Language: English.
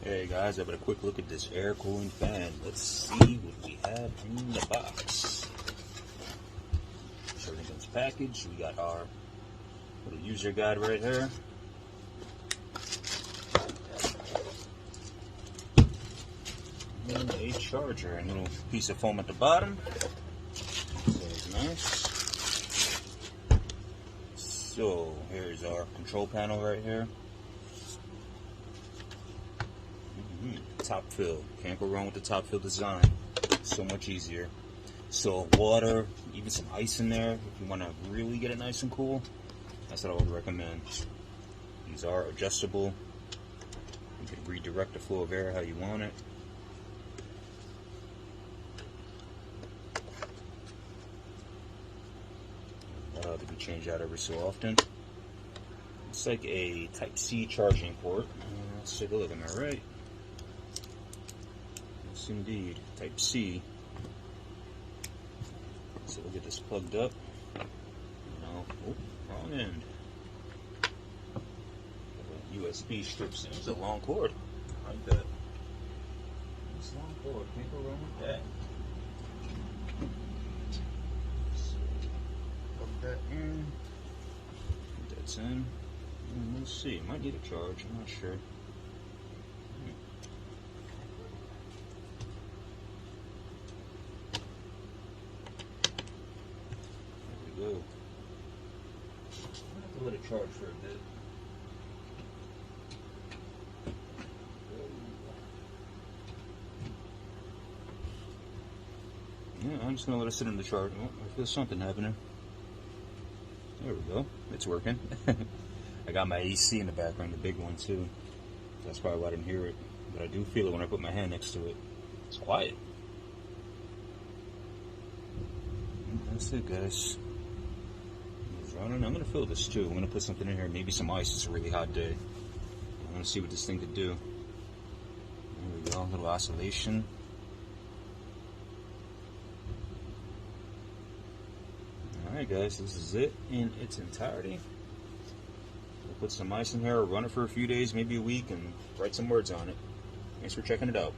Hey guys, having a quick look at this air cooling fan. Let's see what we have in the box. Everything comes packaged. We got our little user guide right here. And a charger, and a little piece of foam at the bottom. So it's nice. So here's our control panel right here. Top fill. Can't go wrong with the top fill design. So much easier. So water, even some ice in there if you want to really get it nice and cool. That's what I would recommend. These are adjustable. You can redirect the flow of air how you want it. That'll have to be changed out every so often. It's like a Type-C charging port. Let's take a look. Am I right? Yes, indeed. Type-C. So we'll get this plugged up. No, oh, wrong end. USB strips in. It's a long cord. I like that. It's a long cord. Can't go wrong with that. So, plug that in. Put that's in. And we'll see. It might need a charge. I'm not sure. There we go. I'm gonna have to let it charge for a bit. Yeah, I'm just gonna let it sit in the charge. Oh, I feel something happening. There we go. It's working. I got my AC in the background, the big one too. That's probably why I didn't hear it. But I do feel it when I put my hand next to it. It's quiet. That's it, guys. It's running. I'm gonna fill this too. I'm gonna put something in here, maybe some ice. It's a really hot day. I wanna see what this thing could do. There we go. A little oscillation. Alright guys, this is it in its entirety. We'll put some ice in here, run it for a few days, maybe a week, and write some words on it. Thanks for checking it out.